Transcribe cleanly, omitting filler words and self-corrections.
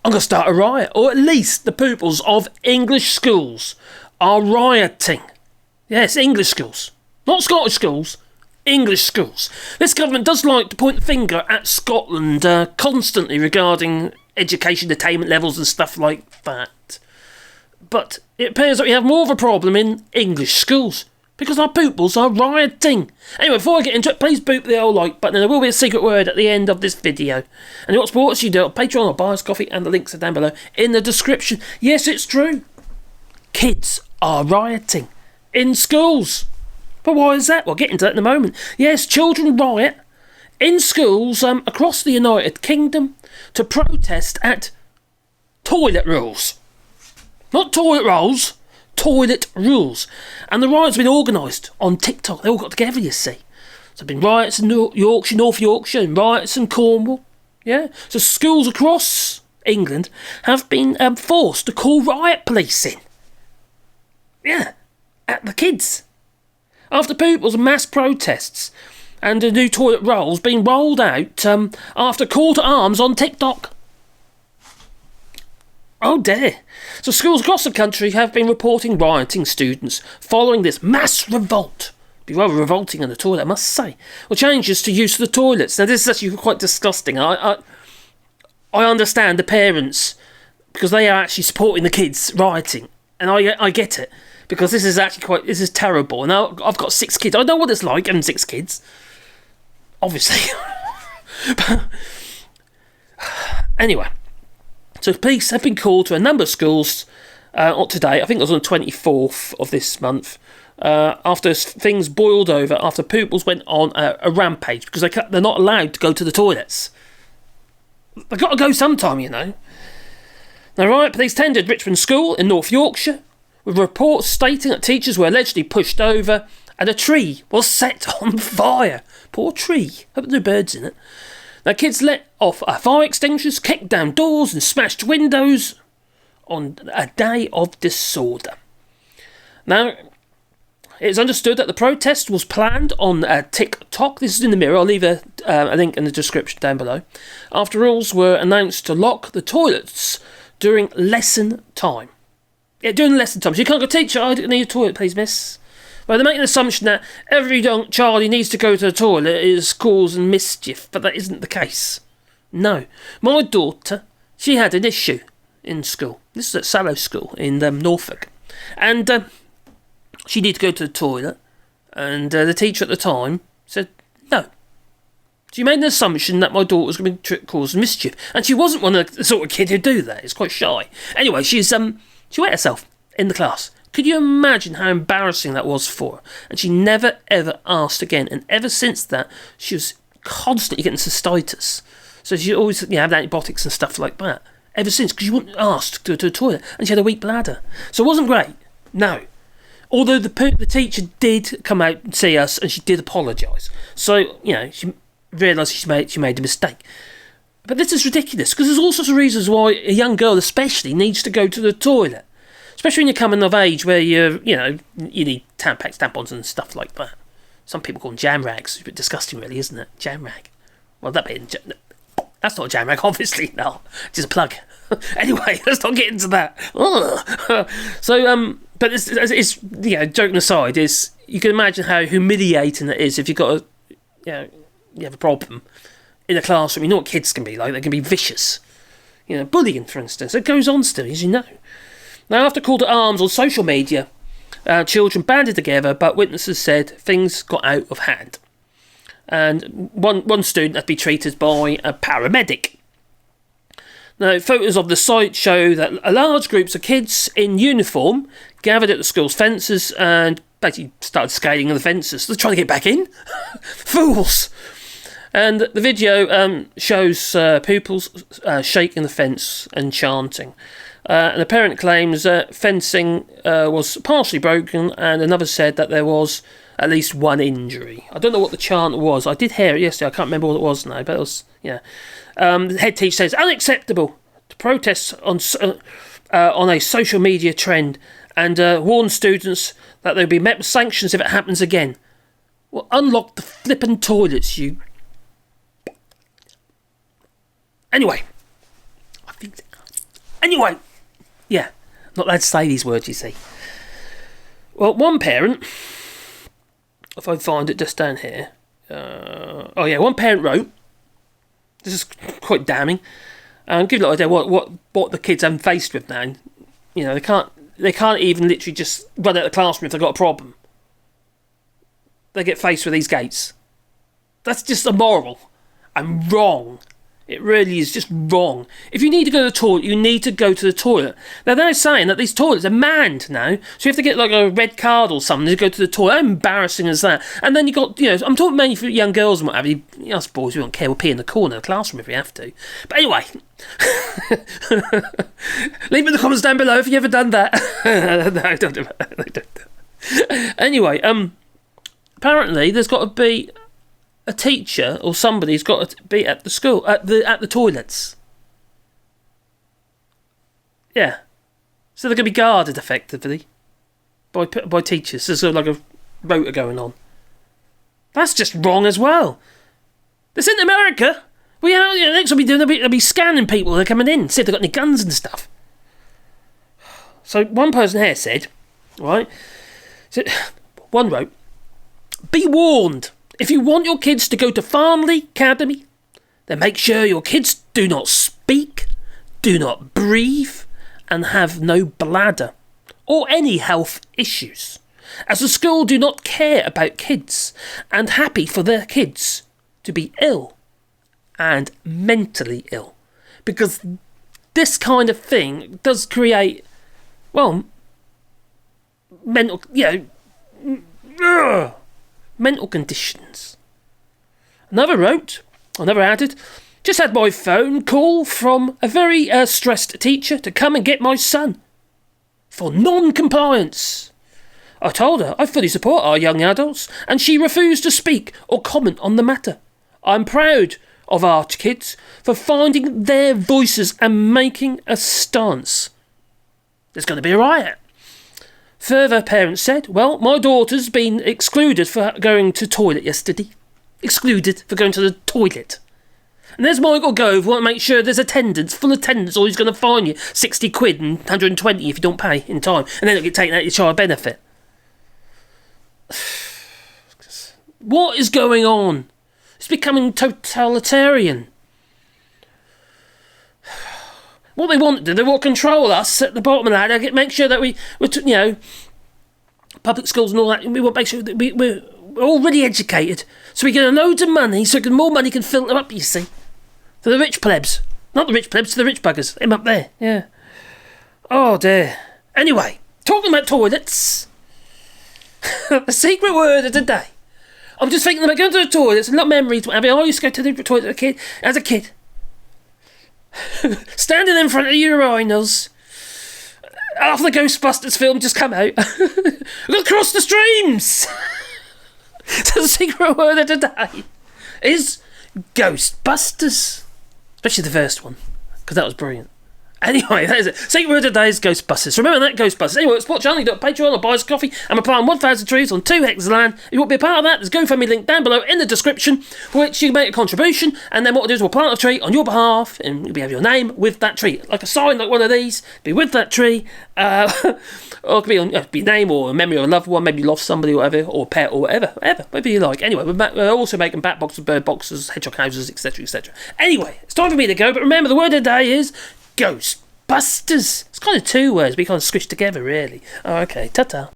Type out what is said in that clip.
I'm going to start a riot. Or at least the pupils of English schools are rioting. Yes, English schools. Not Scottish schools. English schools. This government does like to point the finger at Scotland constantly regarding education attainment levels and stuff like that. But it appears that we have more of a problem in English schools because our pupils are rioting. Anyway, before I get into it, please boop the old like button, and there will be a secret word at the end of this video. And what sports you do on Patreon or Buy Us Coffee, and the links are down below in the description. Yes, it's true. Kids are rioting in schools. But why is that? We'll get into that in a moment. Yes, children riot in schools across the United Kingdom to protest at toilet rules. Not toilet rolls, toilet rules. And the riots have been organised on TikTok. They all got together, you see. So there have been riots in Yorkshire, North Yorkshire, and riots in Cornwall. Yeah. So schools across England have been forced to call riot police in. Yeah. At the kids. After pupils' mass protests and the new toilet rolls being rolled out after call to arms on TikTok. Oh dear. So schools across the country have been reporting rioting students following this mass revolt. Be rather revolting in the toilet, I must say. Well, changes to use of the toilets. Now this is actually quite disgusting. I understand the parents because they are actually supporting the kids rioting, and I get it. Because this is terrible. And now I've got 6 kids. I know what it's like having 6 kids. Obviously. Anyway. So police have been called to a number of schools today. I think it was on the 24th of this month. After things boiled over. After pupils went on a rampage. Because they're not allowed to go to the toilets. They've got to go sometime, you know. Now, riot police tended Richmond School in North Yorkshire, with reports stating that teachers were allegedly pushed over and a tree was set on fire. Poor tree. Hope there are birds in it. Now, kids let off fire extinguishers, kicked down doors and smashed windows on a day of disorder. Now, it is understood that the protest was planned on TikTok. This is in the Mirror. I'll leave a link in the description down below. After rules were announced to lock the toilets during lesson time. Yeah, during lesson time. So you can't go, teacher, I need a toilet, please, miss. Well, they're making an assumption that every young child who needs to go to the toilet is causing mischief, but that isn't the case. No. My daughter, she had an issue in school. This is at Sallow School in Norfolk. And she needed to go to the toilet, and the teacher at the time said no. She made an assumption that my daughter was going to cause mischief, and she wasn't one of the sort of kid who'd do that. It's quite shy. Anyway, she wet herself in the class. Could you imagine how embarrassing that was for her? And she never, ever asked again. And ever since that, she was constantly getting cystitis. So she always had antibiotics and stuff like that. Ever since, because she wouldn't ask to go to the toilet. And she had a weak bladder. So it wasn't great. No. Although the teacher did come out and see us, and she did apologise. So, she realised she made a mistake. But this is ridiculous, because there's all sorts of reasons why a young girl especially needs to go to the toilet. Especially when you're coming of age where you need Tampax, tampons and stuff like that. Some people call them jam rags. It's a bit disgusting, really, isn't it? Jam rag. Well, that's not a jam rag, obviously. No, just a plug. Anyway, let's not get into that. So, but it's joking aside, is you can imagine how humiliating it is if you've got you have a problem in a classroom. You know what kids can be like. They can be vicious. Bullying, for instance. It goes on still, as you know. Now, after call to arms on social media, children banded together, but witnesses said things got out of hand. And one student had to be treated by a paramedic. Now, photos of the site show that large groups of kids in uniform gathered at the school's fences and basically started scaling the fences. They're trying to get back in. Fools! And the video shows pupils shaking the fence and chanting. And the parent claims that fencing was partially broken, and another said that there was at least one injury. I don't know what the chant was. I did hear it yesterday. I can't remember what it was now, but it was, the head teacher says, unacceptable to protest on a social media trend, and warns students that they'll be met with sanctions if it happens again. Well, unlock the flippin' toilets, you... Anyway, I think Anyway, yeah, not allowed to say these words, you see. Well, one parent, if I find it just down here, one parent wrote, this is quite damning, and give you an idea what the kids are faced with now. You know, they can't even literally just run out of the classroom if they've got a problem. They get faced with these gates. That's just immoral and wrong. It really is just wrong. If you need to go to the toilet, you need to go to the toilet. Now, they're saying that these toilets are manned now, so you have to get like a red card or something to go to the toilet. How embarrassing is that? And then you got, I'm talking mainly for young girls and what have you. Us boys, we don't care. We'll pee in the corner of the classroom if we have to. But anyway, leave it in the comments down below if you've ever done that. No, don't do that. Anyway, apparently there's got to be a teacher or somebody's got to be at the school, at the toilets. Yeah. So they're going to be guarded effectively by teachers. There's like a rota going on. That's just wrong as well. This isn't America. Next what they'll be scanning people that are coming in, see if they've got any guns and stuff. So one person here said, right, so one wrote, be warned. If you want your kids to go to Farnley Cademy, then make sure your kids do not speak, do not breathe, and have no bladder or any health issues, as the school do not care about kids and happy for their kids to be ill and mentally ill, because this kind of thing does create, well, mental conditions. Another added, just had my phone call from a very stressed teacher to come and get my son for non-compliance. I told her I fully support our young adults, and she refused to speak or comment on the matter. I'm proud of our kids for finding their voices and making a stance. There's going to be a riot. Further parents said, well, my daughter's been excluded for going to toilet yesterday. Excluded for going to the toilet. And there's Michael Gove, want to make sure there's full attendance, or he's going to fine you 60 quid and 120 if you don't pay in time. And then it'll get taken out of your child benefit. What is going on? It's becoming totalitarian. What they want to do, they want to control us at the bottom of the ladder, make sure that we're public schools and all that, we want to make sure that we're already educated, so we get loads of money, so more money can filter up, you see, to the rich plebs. Not the rich plebs, to the rich buggers. Him up there, yeah. Oh dear. Anyway, talking about toilets, the secret word of the day. I'm just thinking about going to the toilets, and not memories. I used to go to the toilet as a kid. Standing in front of the urinals after the Ghostbusters film just come out. Look across the streams. So the secret word of the day is Ghostbusters, especially the first one, because that was brilliant. Anyway, that is it. Secret word of the day is Ghostbusters. Remember that, Ghostbusters. Anyway, support Charlie, Patreon or buy us coffee. I'm applying 1,000 trees on 2 hectares of land. If you want to be a part of that, there's a GoFundMe link down below in the description, for which you can make a contribution, and then what we'll do is we'll plant a tree on your behalf, and you'll be have your name with that tree, like a sign, like one of these, be with that tree, or it could be on be name or a memory of a loved one, maybe you lost somebody or whatever, or pet or whatever, whatever you like. Anyway, we're also making bat boxes, bird boxes, hedgehog houses, etc, etc. Anyway, it's time for me to go, but remember the word of the day is Ghostbusters. It's kind of 2 words, but you kind of squished together, really. Oh, okay, ta-ta.